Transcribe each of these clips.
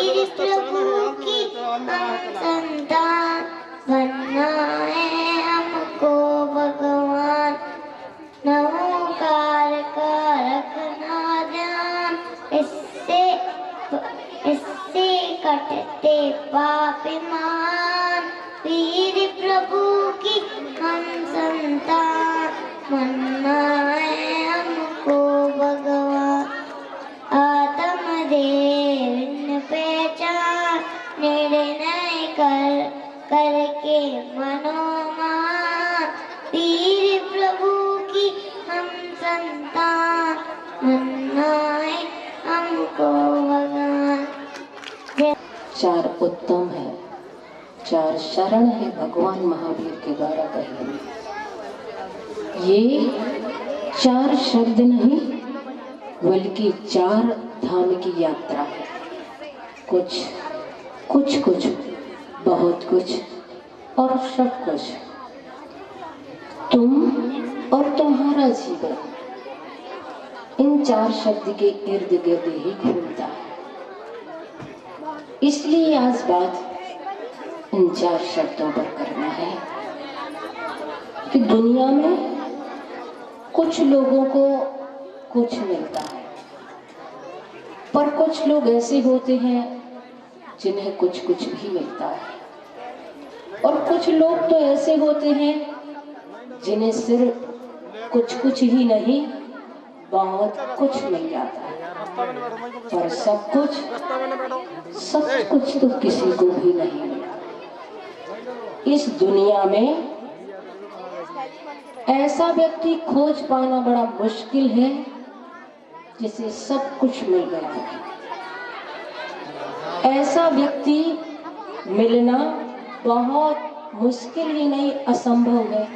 वीर प्रभु की हम संतान, बनना है हमको भगवान, नमोकार का रखना ध्यान, इससे कटते पाप मान, वीर प्रभु की हम संतान, बनना है हमको भगवान, आत्मदेव पहचान, निर्णय करके मनोमान, वीर प्रभु की हम संतान, बनना है हमको भगवान। चार उत्तम है, चार शरण है भगवान महावीर के द्वारा कहे हुए। ये चार शब्द नहीं बल्कि चार धाम की यात्रा है। कुछ कुछ कुछ बहुत कुछ और सब कुछ, तुम और तुम्हारा जीवन इन चार शब्द के इर्द गिर्द ही घूमता है। इसलिए आज बात इन चार शब्दों पर करना है कि दुनिया में कुछ लोगों को कुछ मिलता है, पर कुछ लोग ऐसे होते हैं जिन्हें कुछ कुछ भी मिलता है, और कुछ लोग तो ऐसे होते हैं जिन्हें सिर्फ कुछ कुछ ही नहीं बहुत कुछ मिल जाता है, पर सब कुछ तो किसी को भी नहीं मिला। इस दुनिया में ऐसा व्यक्ति खोज पाना बड़ा मुश्किल है जिसे सब कुछ मिल गया है। ऐसा व्यक्ति मिलना बहुत मुश्किल ही नहीं असंभव है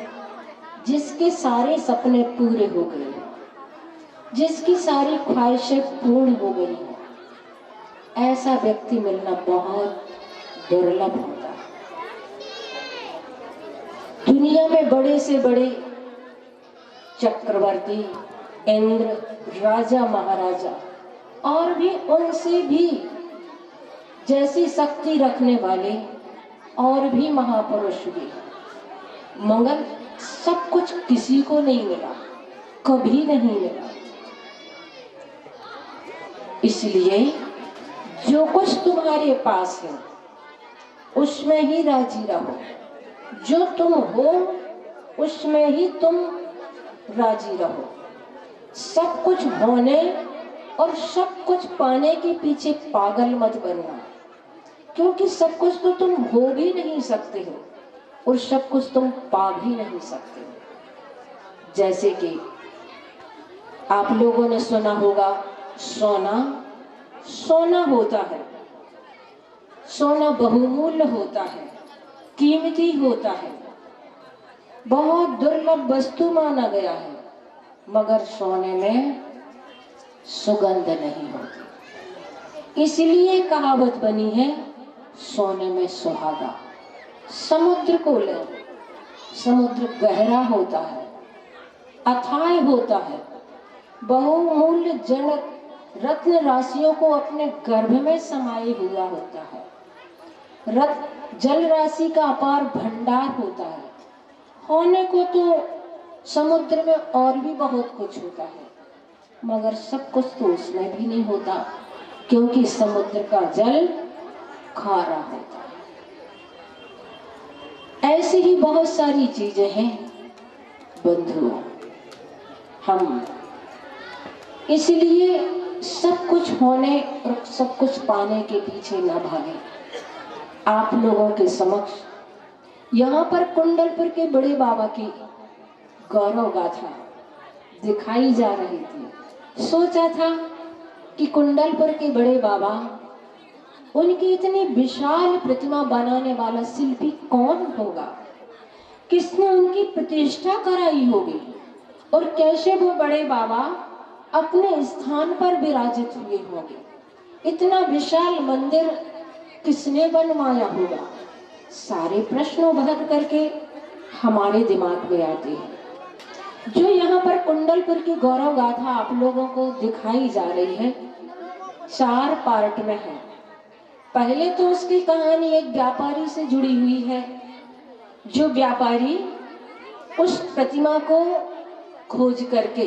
जिसके सारे सपने पूरे हो गए, जिसकी सारी ख्वाहिशें पूर्ण हो गई हैं। ऐसा व्यक्ति मिलना बहुत दुर्लभ होता है। दुनिया में बड़े से बड़े चक्रवर्ती, इंद्र, राजा, महाराजा और भी उनसे भी जैसी शक्ति रखने वाले और भी महापुरुष भी, मगर सब कुछ किसी को नहीं मिला, कभी नहीं मिला। इसलिए जो कुछ तुम्हारे पास है उसमें ही राजी रहो, जो तुम हो उसमें ही तुम राजी रहो। सब कुछ होने और सब कुछ पाने के पीछे पागल मत बनना, क्योंकि सब कुछ तो तुम हो भी नहीं सकते हो और सब कुछ तुम पा भी नहीं सकते हो। जैसे कि आप लोगों ने सुना होगा, सोना होता है, सोना बहुमूल्य होता है, कीमती होता है, बहुत दुर्लभ वस्तु माना गया है, मगर सोने में सुगंध नहीं होती। इसलिए कहावत बनी है, सोने में सुहागा। समुद्र को ले, समुद्र गहरा होता है, अथाह होता है, बहुमूल्य जल रत्न राशियों को अपने गर्भ में समाये हुआ होता है। जल राशि का अपार भंडार होता है। होने को तो समुद्र में और भी बहुत कुछ होता है, मगर सब कुछ तो उसमें भी नहीं होता, क्योंकि समुद्र का जल खारा होता है। ऐसी ही बहुत सारी चीजें हैं बंधुओं। हम इसलिए सब कुछ होने और सब कुछ पाने के पीछे न भागे। आप लोगों के समक्ष यहाँ पर कुंडलपुर के बड़े बाबा की गौरव गाथा दिखाई जा रही थी। सोचा था कि कुंडलपुर के बड़े बाबा, उनकी इतनी विशाल प्रतिमा बनाने वाला शिल्पी कौन होगा, किसने उनकी प्रतिष्ठा कराई होगी, और कैसे वो बड़े बाबा अपने स्थान पर विराजित हुए होंगे। इतना विशाल मंदिर किसने बनवाया होगा। सारे प्रश्न भर करके हमारे दिमाग में आते हैं। जो यहाँ पर कुंडलपुर की गौरव गाथा आप लोगों को दिखाई जा रही है, 4 पार्ट में है। पहले तो उसकी कहानी एक व्यापारी से जुड़ी हुई है। जो व्यापारी उस प्रतिमा को खोज करके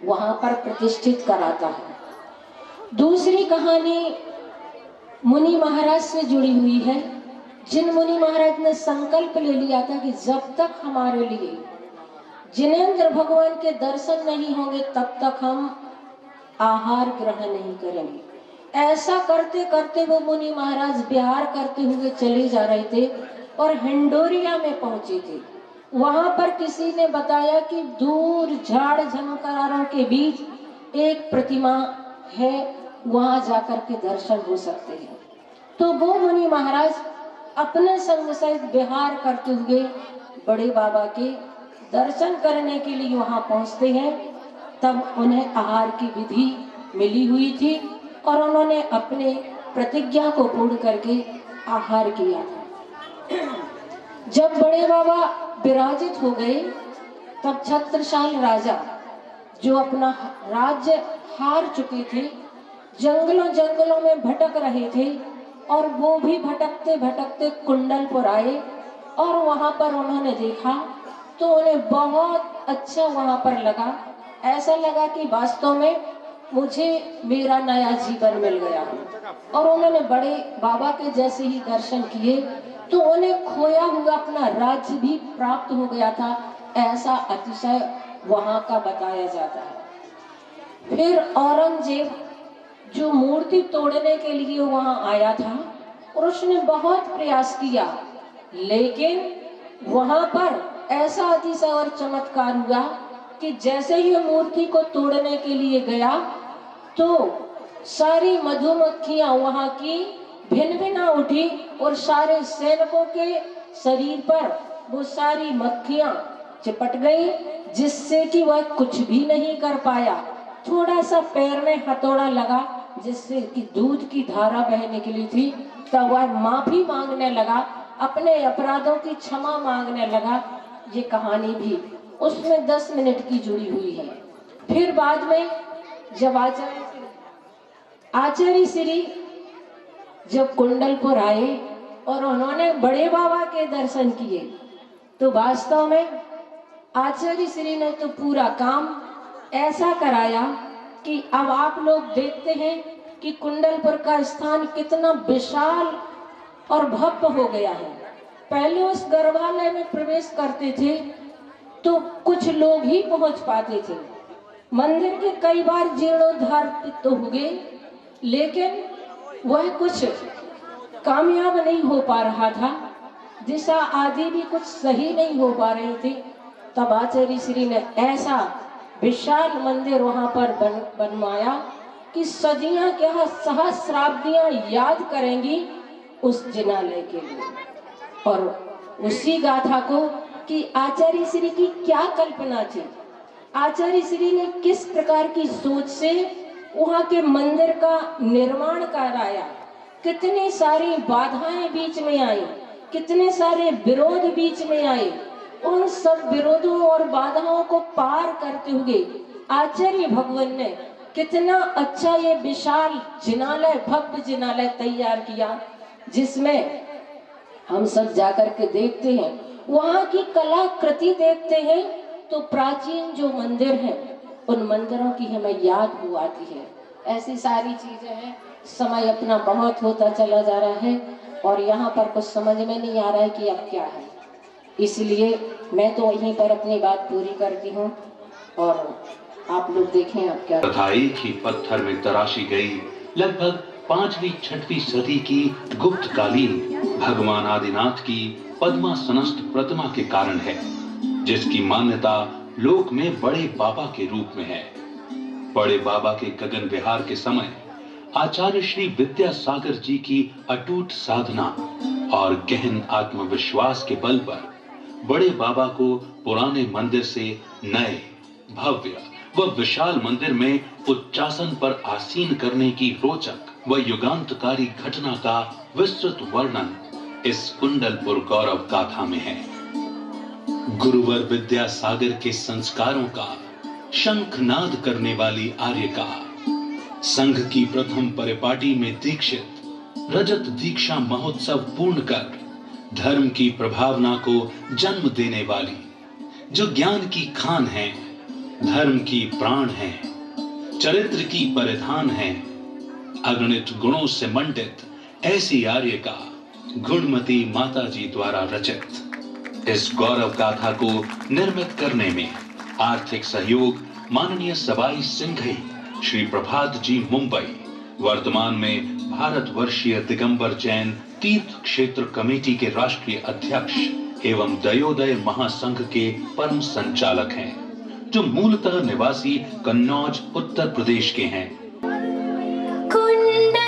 वहां पर प्रतिष्ठित कराता है। दूसरी कहानी मुनि महाराज से जुड़ी हुई है, जिन मुनि महाराज ने संकल्प ले लिया था कि जब तक हमारे लिए जिनेंद्र भगवान के दर्शन नहीं होंगे तब तक हम आहार ग्रहण नहीं करेंगे। ऐसा करते करते वो मुनि महाराज विहार करते हुए चले जा रहे थे और हिंडोरिया में पहुंचे थे। वहां पर किसी ने बताया कि दूर झाड़ झंकारों के बीच एक प्रतिमा है, वहां जाकर के दर्शन हो सकते हैं। तो वो मुनि महाराज अपने संग सहित विहार करते हुए बड़े बाबा के दर्शन करने के लिए वहां पहुंचते हैं। तब उन्हें आहार की विधि मिली हुई थी और उन्होंने अपने प्रतिज्ञा को पूर्ण करके आहार किया था। जब बड़े बाबा विराजित हो गए तब छत्रसाल राजा, जो अपना राज्य हार चुके थे, जंगलों जंगलों में भटक रहे थे और वो भी भटकते भटकते कुंडलपुर आए और वहां पर उन्होंने देखा तो उन्हें बहुत अच्छा वहां पर लगा। ऐसा लगा कि वास्तव में मुझे मेरा नया जीवन मिल गया और उन्होंने बड़े बाबा के जैसे ही दर्शन किए तो उन्हें खोया हुआ अपना राज्य भी प्राप्त हो गया था। ऐसा अतिशय वहां का बताया जाता है। फिर औरंगजेब जो मूर्ति तोड़ने के लिए वहां आया था और उसने बहुत प्रयास किया, लेकिन वहां पर ऐसा अतिशय और चमत्कार हुआ कि जैसे ही मूर्ति को तोड़ने के लिए गया तो सारी मधुमक्खियां वहां की भिन भिना उठी और सारे सैनिकों के शरीर पर वो सारी मक्खियां चिपट गई, जिससे कि वह कुछ भी नहीं कर पाया। थोड़ा सा पैर में हथौड़ा लगा जिससे कि दूध की धारा बहने के लिए थी, तब वह माफी मांगने लगा, अपने अपराधों की क्षमा मांगने लगा। ये कहानी भी उसमें 10 मिनट की जुड़ी हुई है। फिर बाद में जब आचार्य श्री जब कुंडलपुर आए और उन्होंने बड़े बाबा के दर्शन किए तो वास्तव में आचार्य श्री ने तो पूरा काम ऐसा कराया कि अब आप लोग देखते हैं कि कुंडलपुर का स्थान कितना विशाल और भव्य हो गया है। पहले उस गर्भालय में प्रवेश करते थे तो कुछ लोग ही पहुंच पाते थे। मंदिर के कई बार जीर्णोद्धार तो हो गए, लेकिन वह कुछ कामयाब नहीं हो पा रहा था। दिशा आदि भी कुछ सही नहीं हो पा रही थी। तब आचार्य श्री ने ऐसा विशाल मंदिर वहां पर बनवाया कि सदियां क्या सहस्राब्दियां याद करेंगी उस जिनालय के लिए। और उसी गाथा को कि आचार्य श्री की क्या कल्पना थी, आचार्य श्री ने किस प्रकार की सोच से वहां के मंदिर का निर्माण कराया, कितनी सारी बाधाएं बीच में आई, कितने सारे विरोध बीच में आए। उन सब विरोधों और बाधाओं को पार करते हुए आचार्य भगवान ने कितना अच्छा ये विशाल जिनालय, भव्य जिनालय तैयार किया, जिसमें हम सब जाकर के देखते हैं, वहां की कलाकृति देखते हैं तो प्राचीन जो मंदिर हैं उन मंदिरों की हमें याद हो आती है। ऐसी सारी चीजें हैं। समय अपना बहुत होता चला जा रहा है और यहाँ पर कुछ समझ में नहीं आ रहा है कि अब क्या है, इसलिए मैं तो यहीं पर अपनी बात पूरी करती हूँ और आप लोग देखें अब क्या। तथा एक ही पत्थर में तराशी गई लगभग 5वीं-6वीं सदी की गुप्तकालीन भगवान आदिनाथ की पद्मासनस्थ प्रतिमा के कारण है, जिसकी मान्यता लोक में बड़े बाबा के रूप में है। बड़े बाबा के गगन विहार के समय आचार्य श्री विद्यासागर जी की अटूट साधना और गहन आत्मविश्वास के बल पर बड़े बाबा को पुराने मंदिर से नए भव्य व विशाल मंदिर में उच्चासन पर आसीन करने की रोचक व युगांतकारी घटना का विस्तृत वर्णन इस कुंडलपुर गौरव गाथा में है। गुरुवर विद्यासागर के संस्कारों का शंखनाद करने वाली आर्य का संघ की प्रथम परिपाटी में दीक्षित रजत दीक्षा महोत्सव पूर्ण कर धर्म की प्रभावना को जन्म देने वाली, जो ज्ञान की खान है, धर्म की प्राण है, चरित्र की परिधान है, अगणित गुणों से मंडित ऐसी आर्य का गुणमती माता जी द्वारा रचित इस गौरव गाथा को निर्मित करने में आर्थिक सहयोग माननीय सवाई सिंघई श्री प्रभात जी मुंबई, वर्तमान में भारतवर्षीय दिगंबर जैन तीर्थ क्षेत्र कमेटी के राष्ट्रीय अध्यक्ष एवं दयोदय महासंघ के परम संचालक हैं, जो मूलतः निवासी कन्नौज उत्तर प्रदेश के हैं। कुंडलपुर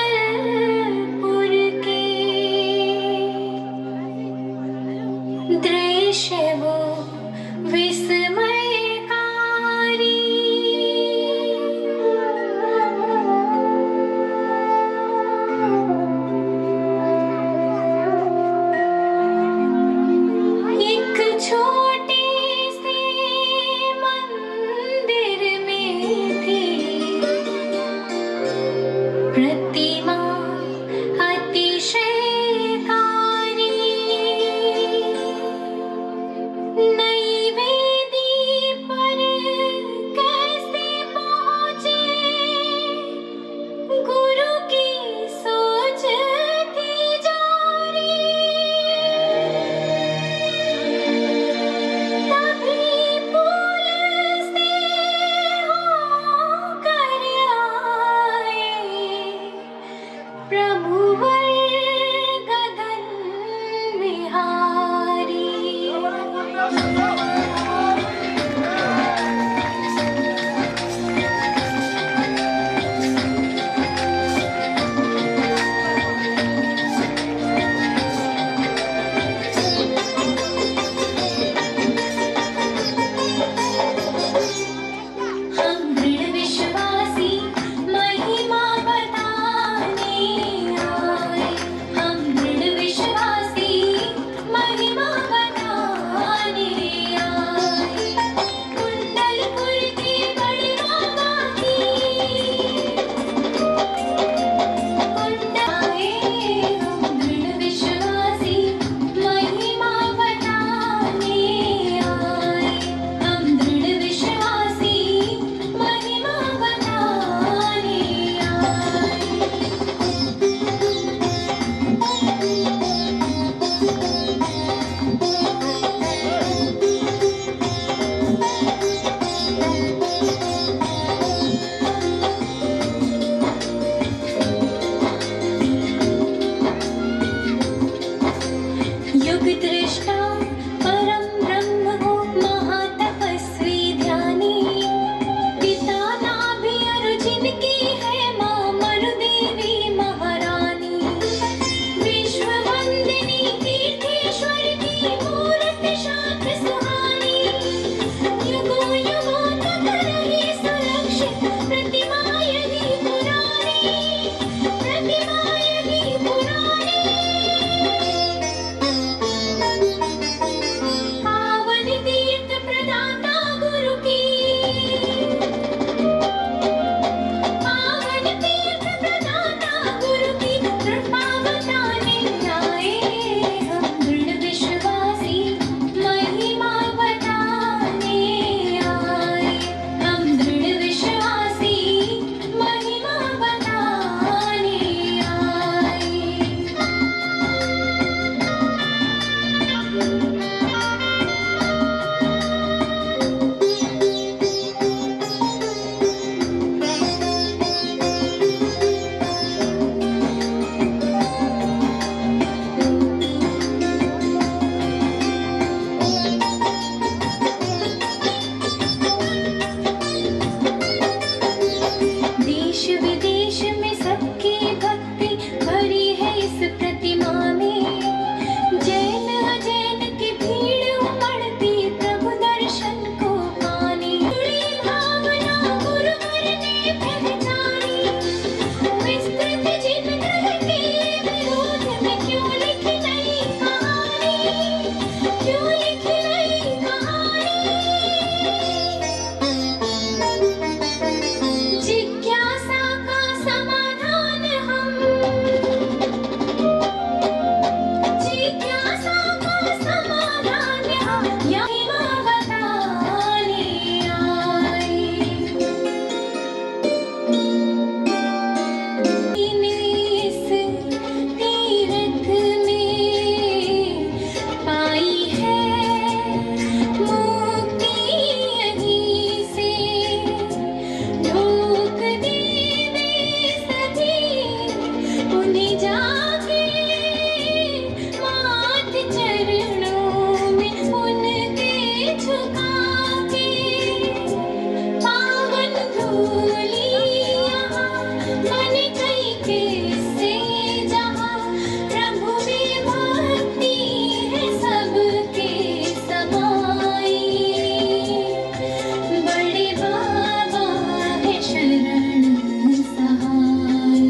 के दृश्य वो विस्मयकारी, एक छोटे से मंदिर में थी प्रति भूली यहाँ मैंने कई किस्से जहाँ प्रभु में भक्ति है सबके समाई बड़े बाबा है शरण सहाय।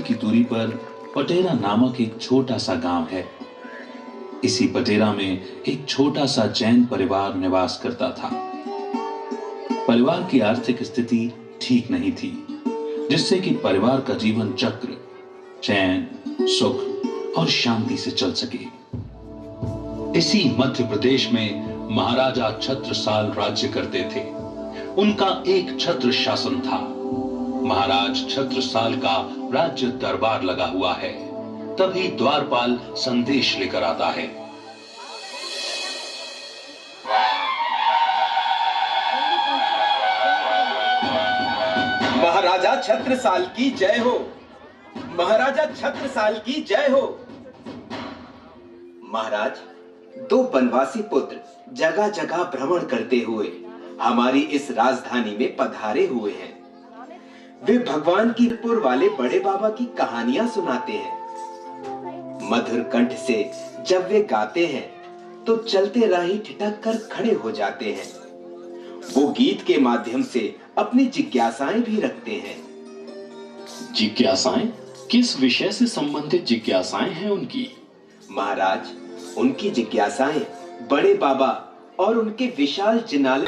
की दूरी पर पटेरा नामक एक छोटा सा गांव है। इसी पटेरा में एक छोटा सा जैन परिवार निवास करता था। परिवार की आर्थिक स्थिति ठीक नहीं थी, जिससे कि परिवार का जीवन चक्र चैन, सुख और शांति से चल सके। इसी मध्य प्रदेश में महाराजा छत्रसाल राज्य करते थे। उनका एक छत्र शासन था। महाराज छत्रसाल का राज्य दरबार लगा हुआ है। तभी द्वारपाल संदेश लेकर आता है। महाराजा छत्रसाल की जय हो। महाराजा छत्रसाल की जय हो। महाराज, दो बनवासी पुत्र जगह जगह भ्रमण करते हुए हमारी इस राजधानी में पधारे हुए हैं। वे भगवान की पुर वाले बड़े बाबा की कहानियां सुनाते हैं। मधुर कंठ से जब वे गाते हैं तो चलते राही ठिठक कर खड़े हो जाते हैं। वो गीत के माध्यम से अपनी जिज्ञासाएं भी रखते हैं। जिज्ञासाएं? किस विषय से संबंधित जिज्ञासाएं हैं उनकी? महाराज, उनकी जिज्ञासाएं बड़े बाबा और उनके विशाल जिनाले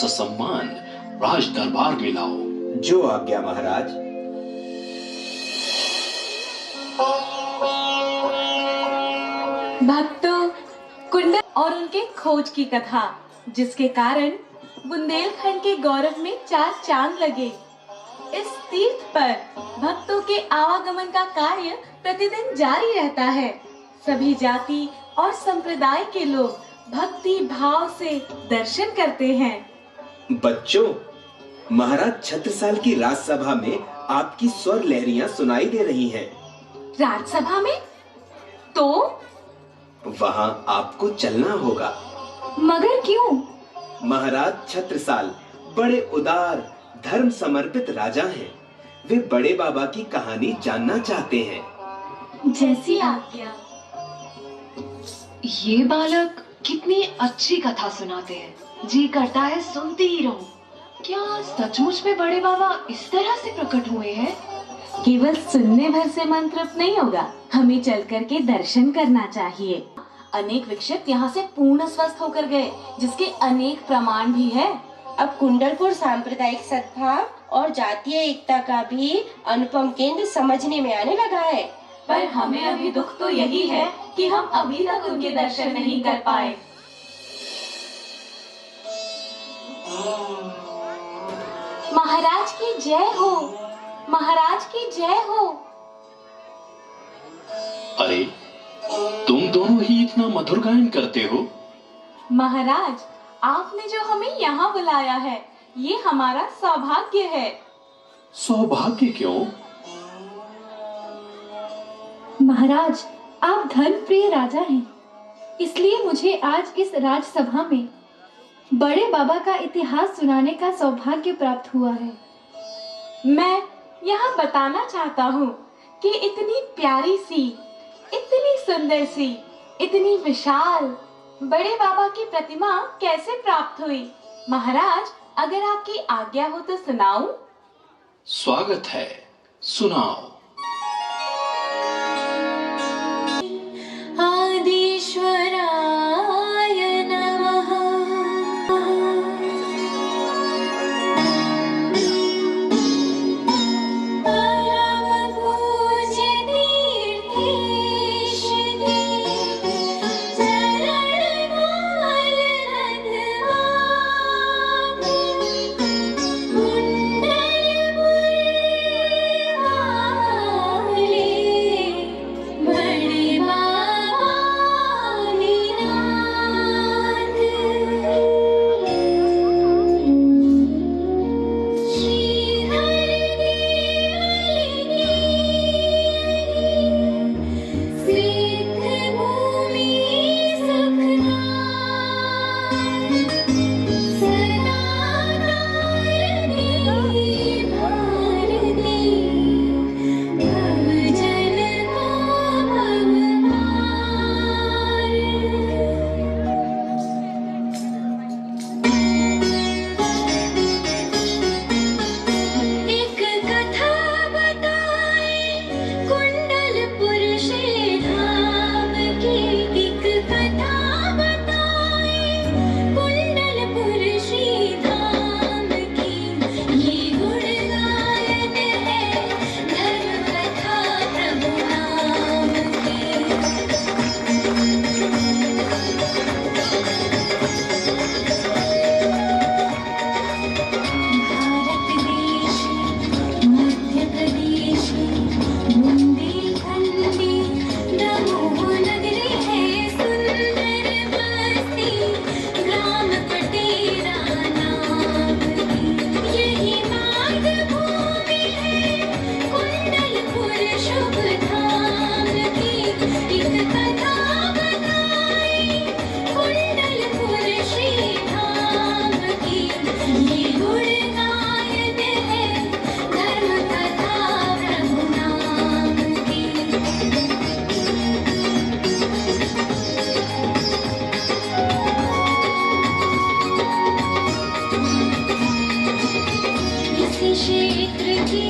सम्मान राज दरबार में लाओ। जो आज्ञा महाराज। भक्तों, कुंडल और उनके खोज की कथा, जिसके कारण बुंदेलखंड के गौरव में 4 चांद लगे। इस तीर्थ पर भक्तों के आवागमन का कार्य प्रतिदिन जारी रहता है। सभी जाति और संप्रदाय के लोग भक्ति भाव से दर्शन करते हैं। बच्चों, महाराज छत्रसाल की राजसभा में आपकी स्वर लहरियां सुनाई दे रही हैं। राजसभा में? तो वहां आपको चलना होगा। मगर क्यों? महाराज छत्रसाल बड़े उदार, धर्म समर्पित राजा हैं। वे बड़े बाबा की कहानी जानना चाहते हैं। जैसी आज्ञा। ये बालक कितनी अच्छी कथा सुनाते हैं, जी करता है सुनती ही रहूं। क्या सचमुच में बड़े बाबा इस तरह से प्रकट हुए हैं? केवल सुनने भर से मन तृप्त नहीं होगा, हमें चल कर के दर्शन करना चाहिए। अनेक विक्षिप्त यहाँ से पूर्ण स्वस्थ होकर गए, जिसके अनेक प्रमाण भी है। अब कुंडलपुर सांप्रदायिक सद्भाव और जातीय एकता का भी अनुपम केंद्र समझने में आने लगा है। पर हमें अभी दुख तो यही है कि हम अभी तक उनके दर्शन नहीं कर पाए। महाराज की जय हो, महाराज की जय हो। अरे, तुम दोनों ही इतना मधुर गायन करते हो। महाराज, आपने जो हमें यहाँ बुलाया है, ये हमारा सौभाग्य है। सौभाग्य क्यों? महाराज, आप धर्म प्रिय राजा हैं, इसलिए मुझे आज इस राजसभा में बड़े बाबा का इतिहास सुनाने का सौभाग्य प्राप्त हुआ है। मैं यहाँ बताना चाहता हूँ कि इतनी प्यारी सी, इतनी सुंदर सी, इतनी विशाल बड़े बाबा की प्रतिमा कैसे प्राप्त हुई। महाराज, अगर आपकी आज्ञा हो तो सुनाऊं? स्वागत है, सुनाओ। आदिश्वराय नमः। परम पूज्य तीर्थेश के चरण कमल रखवाते, कुंडल बड़े बाबा निनाद। श्रीधर देवलिनी सिद्ध भूमि सुखनाथ। सदा नारदी भारती भवजन को भवहार। एक कथा बताए कुंडलपुर श्री धाम की। एक कथा बताए कुंडलपुर श्री धाम की। ये गुण गायन है धर्म कथा प्रभु नाम की। भारत देश मध्य प्रदेश बुंदेलखंडी दमोह नगरी है सुंदर बस्ती ग्राम पटेरा नाम की। यही मातृभूमि है कुंडलपुर शुभ धाम की। एक कथा बताए कुंडलपुर श्री धाम की। ये गुण गायन है धर्म कथा प्रभु नाम की। इस क्षेत्र की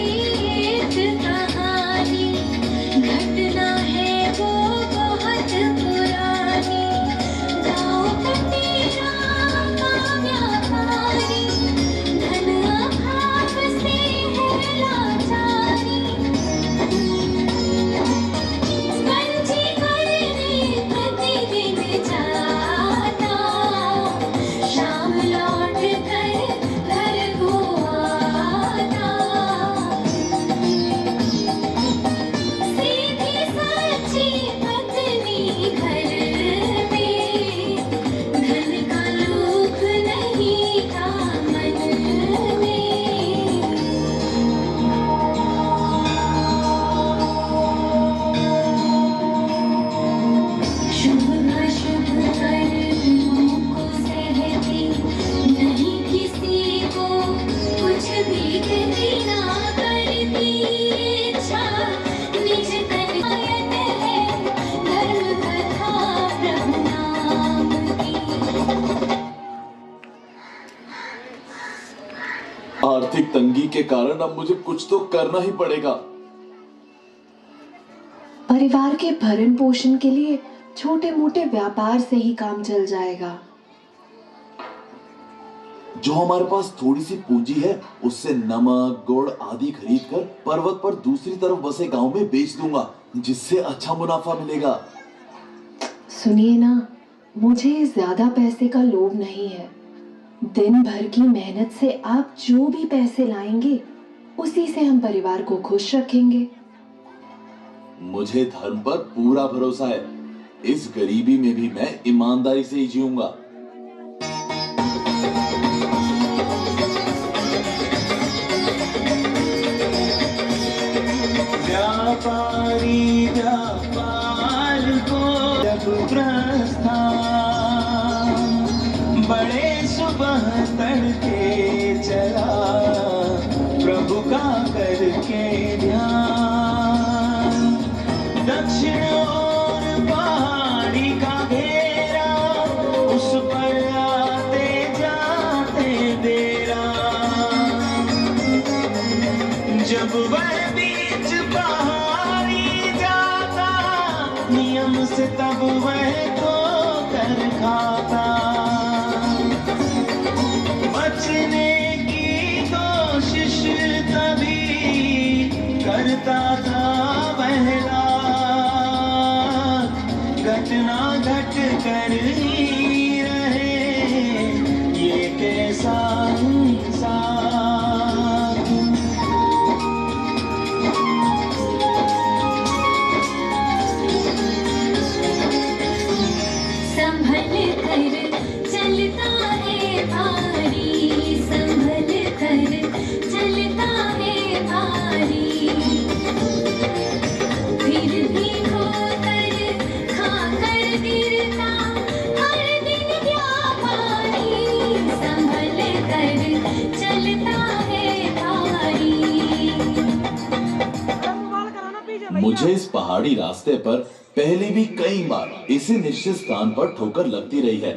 एक कहानी घटना है वो बहुत पुरानी। गाँव पटेरा का व्यापारी धन अभाव से है लाचारी। कंची करने प्रतिदिन जाता, शाम लौट कर घर को आता। सीधी सच्ची पत्नी घर में, धन का लोभ नहीं था मन में। शुभ अशुभ कर्मों को सहती, नहीं किसी को कुछ भी कहती ना करती। इच्छा निज तन गायन है धर्म कथा प्रभु नाम की। आर्थिक तंगी के कारण अब मुझे कुछ तो करना ही पड़ेगा। परिवार के भरण पोषण के लिए छोटे मोटे व्यापार से ही काम चल जाएगा। जो हमारे पास थोड़ी सी पूंजी है उससे नमक गुड़ आदि खरीद कर पर्वत पर दूसरी तरफ बसे गांव में बेच दूंगा, जिससे अच्छा मुनाफा मिलेगा। सुनिए ना, मुझे ज्यादा पैसे का लोभ नहीं है। दिन भर की मेहनत से आप जो भी पैसे लाएंगे उसी से हम परिवार को खुश रखेंगे। मुझे धर्म पर पूरा भरोसा है। इस गरीबी में भी मैं ईमानदारी से ही जीऊंगा। व्यापारी व्यापार को जब प्रस्थान, बड़े सुबह तड़के चला प्रभु का करके ध्यान। दक्षिण ओर पहाड़ी का घेरा, उस जब वह बीच पहाड़ी जाता, नियम से तब वह तो कर खाता। बचने की कोशिश तभी करता था पहला, घटना घट कर ही रहे ये कैसा इंसान। संभल कर चलता है भारी, संभल कर चलता है भारी, फिर भी खोकर खाकर गिरता हर दिन व्यापारी, संभल कर चलता है भारी। मुझे इस पहाड़ी रास्ते पर पहले भी कई बार इसी निश्चित स्थान पर ठोकर लगती रही है।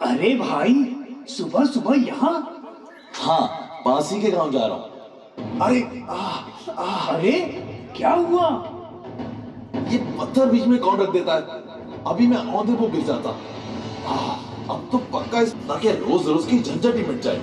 अरे भाई, सुबह सुबह यहाँ? हाँ, पासी के गांव जा रहा हूँ। अरे क्या हुआ? ये पत्थर बीच में कौन रख देता है? अभी मैं औंधे को गिर जाता। अब तो पक्का इस ताकि रोज रोज की झंझट ही मिट जाए।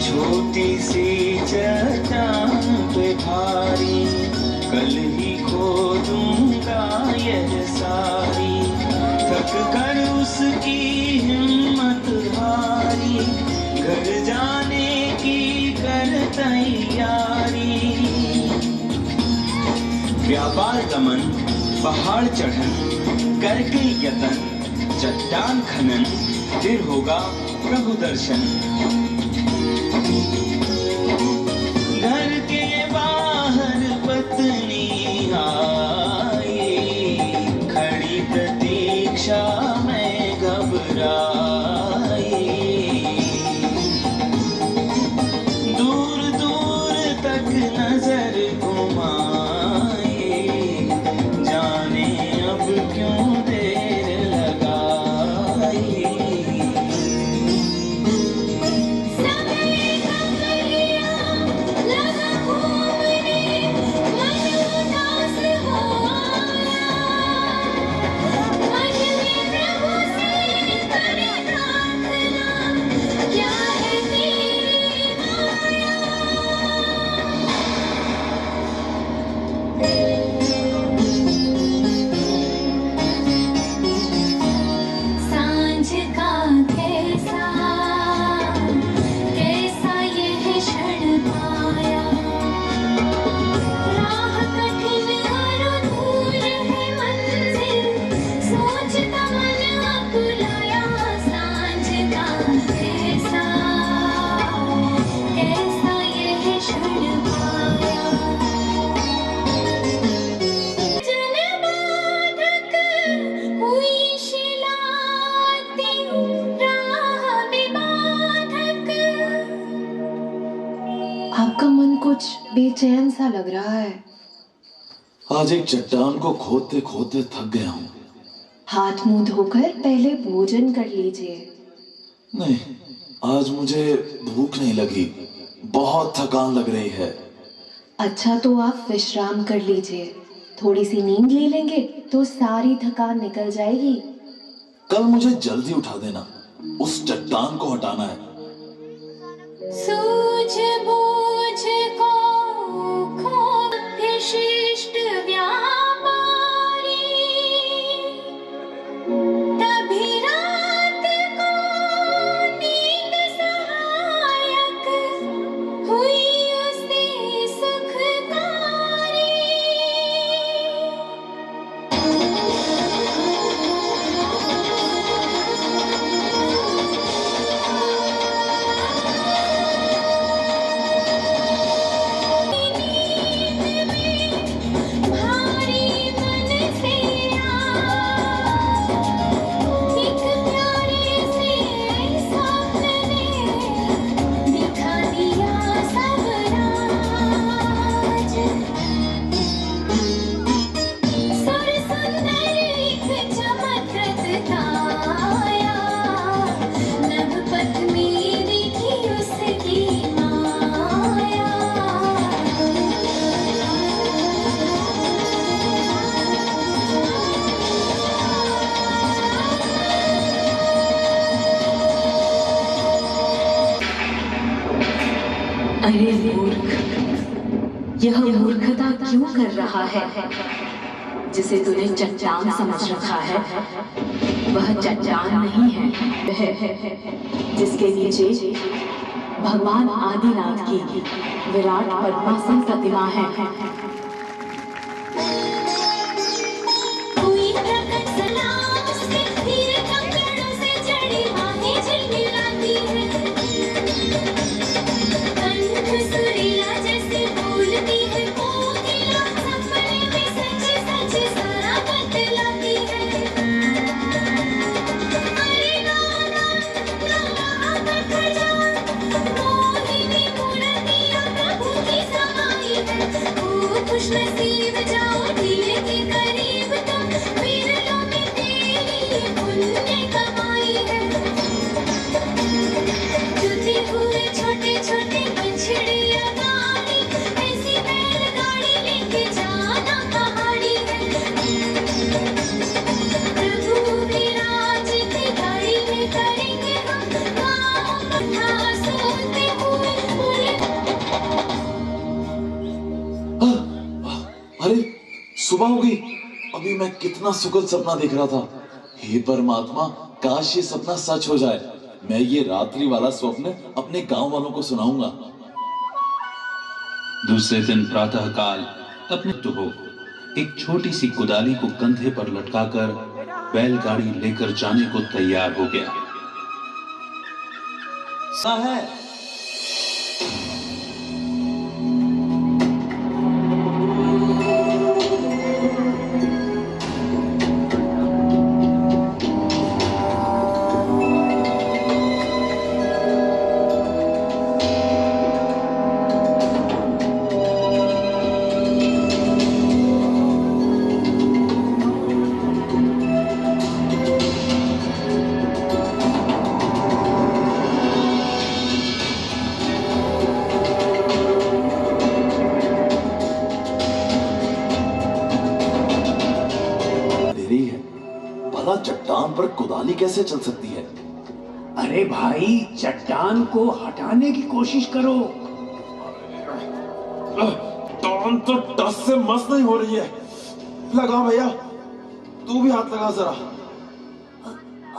छोटी सी चट्टान पे भारी, कल ही खो दूंगा यह सारी, थक कर उसकी हिम्मत हारी, घर जाने की कर तैयारी। व्यापार गमन, पहाड़ चढ़न, करके यतन, चट्टान खनन, फिर होगा प्रभु दर्शन। घर के बाहर पत्नी आई, खड़ी प्रतीक्षा में घबराई, दूर दूर तक नजर घुमाई, जाने अब क्यों देर लगाई। आपका मन कुछ बेचैन सा लग रहा है। आज एक चट्टान को खोदते खोदते थक गया हूँ। हाथ मुंह धोकर पहले भोजन कर लीजिए। नहीं, आज मुझे भूख नहीं लगी, बहुत थकान लग रही है। अच्छा तो आप विश्राम कर लीजिए, थोड़ी सी नींद ले लेंगे तो सारी थकान निकल जाएगी। कल मुझे जल्दी उठा देना, उस चट्टान को हटाना है। सूझबूझ को खूब विशिष्ट व्यापारी, तभी रात को नींद सहायक हुई उसे सुखकारी। भारी मन से एक प्यारे से स्वप्न ने दिखा दिया सब राज। सुर सुंदर एक चमत्कृत ताया, नभ पथ में दिखी उसकी माया। अरे मूर्ख, यह मूर्खता क्यों कर रहा है? जिसे तूने चट्टान समझ रखा है वह चट्टान नहीं है, जिसके नीचे भगवान आदिनाथ की विराट पद्मासन प्रतिमा है। कोई प्रकट सलाम उसके धीरे कंकड़ों से जड़ी बाहें झिलमिलाती है। कंठ सुरीला जैसे बोलती है कोकिला, सपने में सच सच सारा बतलाती है। अरे नाना नाना खजान, मोहिनी मूर्तियां प्रभु की समाई है। ओ खुशनसीब जाओ ढीले के करीब तुम, विरलों में तेरी पुण्य कमाई है। जुते हुए छोटे छोटे बछड़ियां गाड़ी, ऐसी बैलगाड़ी लेके जाना पहाड़ी है। प्रभु विराज की गाड़ी में करेंगे हम गाँव कथा सुनते हुए बोले। अरे सुबह हो गई, अभी मैं कितना सुखद सपना देख रहा था। हे परमात्मा, काश ये सपना सच हो जाए। मैं ये रात्रि वाला स्वप्न अपने गांव वालों को सुनाऊंगा। दूसरे दिन प्रातः काल अपने तो हो एक छोटी सी कुदाली को कंधे पर लटकाकर बैलगाड़ी लेकर जाने को तैयार हो गया। है भला चट्टान पर कुदाली कैसे चल सकती है? अरे भाई, चट्टान को हटाने की कोशिश करो। टांग तो टस से मस नहीं हो रही है। लगा भैया, तू भी हाथ लगा जरा।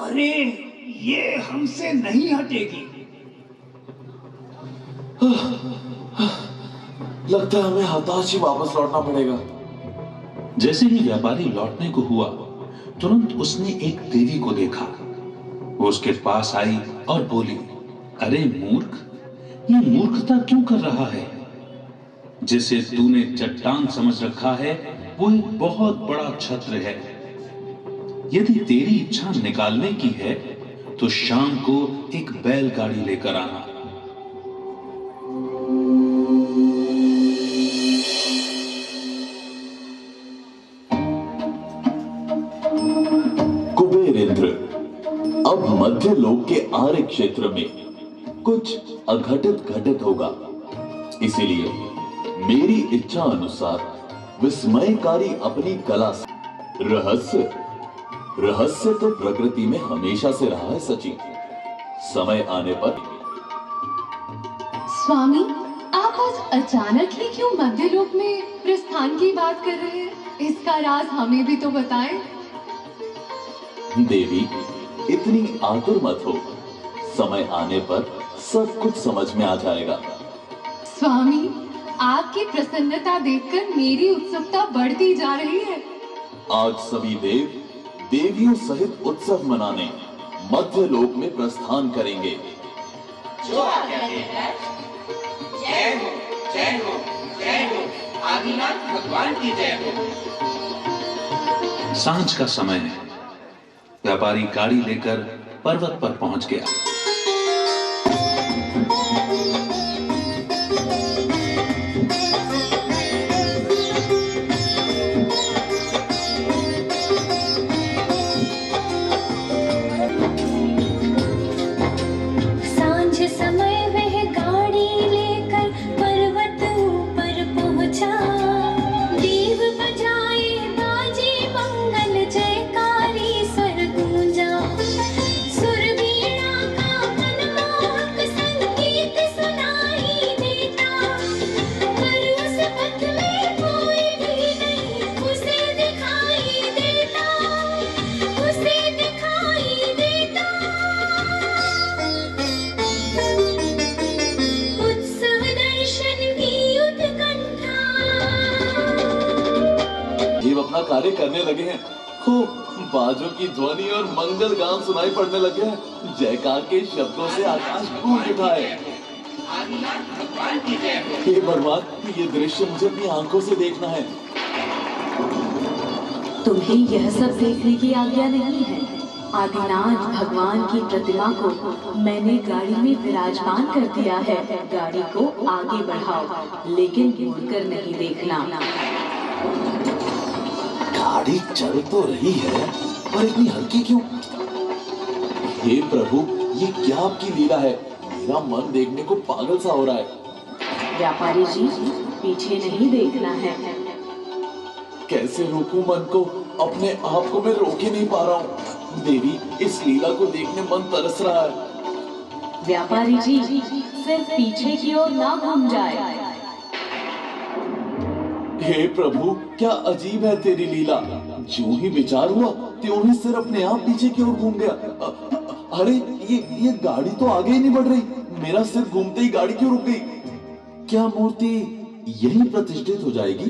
अरे ये हमसे नहीं हटेगी। लगता है हमें हताश ही वापस लौटना पड़ेगा। जैसे ही व्यापारी लौटने को हुआ, तुरंत उसने एक देवी को देखा। वो उसके पास आई और बोली, अरे मूर्ख, ये मूर्खता क्यों कर रहा है? जिसे तूने चट्टान समझ रखा है वो एक बहुत बड़ा छत्र है। यदि तेरी इच्छा निकालने की है तो शाम को एक बैलगाड़ी लेकर आना। अब मध्य लोक के आर्य क्षेत्र में कुछ अघटित घटित होगा, इसीलिए मेरी इच्छा अनुसार विस्मयकारी अपनी कला से रहस्य तो प्रकृति में हमेशा से रहा है सची। समय आने पर। स्वामी, आप आज अचानक ही क्यों मध्यलोक में प्रस्थान की बात कर रहे हैं? इसका राज हमें भी तो बताएं। देवी, इतनी आतुर मत हो, समय आने पर सब कुछ समझ में आ जाएगा। स्वामी, आपकी प्रसन्नता देखकर मेरी उत्सुकता बढ़ती जा रही है। आज सभी देव देवियों सहित उत्सव मनाने मध्य लोक में प्रस्थान करेंगे। जो आज्ञा देवराज। जय हो, जय हो, जय हो, आदिनाथ भगवान की जय हो। सांझ का समय है। व्यापारी गाड़ी लेकर पर्वत पर पहुंच गया। सांझ समय वह गाड़ी लेकर पर्वत ऊपर पहुंचा। देव बजाए बाजे मंगल जयकारी स्वर गूंजा। सुर वीणा का मनमोहक संगीत सुनाई देता। पर उस पथ में कोई भी नहीं उसे दिखाई देता, उसे दिखाई देता। उत्सव दर्शन की उत्कंठा। देव अपना कार्य करने लगे हैं। खूब बाजों की ध्वनि और मंगल गान सुनाई पड़ने लगे हैं। जयकार के शब्दों से आकाश गूंज उठा है। आदिनाथ भगवान की जय हो। हे भगवान, ये दृश्य मुझे अपनी आंखों से देखना है। तुम्हें यह सब देखने की आज्ञा नहीं है। आदिनाथ भगवान की प्रतिमा को मैंने गाड़ी में विराजमान कर दिया है। गाड़ी को आगे बढ़ाओ, लेकिन मुड़कर नहीं देखना। गाड़ी चल तो रही है, पर इतनी हल्की क्यों? हे प्रभु, ये क्या आपकी लीला है? मेरा मन देखने को पागल सा हो रहा है। व्यापारी जी, पीछे नहीं देखना है। कैसे रोकूं मन को? अपने आप को मैं रोक ही नहीं पा रहा हूँ। देवी, इस लीला को देखने मन तरस रहा है। व्यापारी जी, सिर्फ पीछे की ओर ना घूम जाए। हे प्रभु, क्या अजीब है तेरी लीला। जो ही विचार हुआ त्यों ही सिर अपने आप पीछे की ओर घूम गया। अरे ये गाड़ी तो आगे ही नहीं बढ़ रही। मेरा सिर घूमते ही गाड़ी क्यों रुक गई? क्या मूर्ति यहीं प्रतिष्ठित हो जाएगी?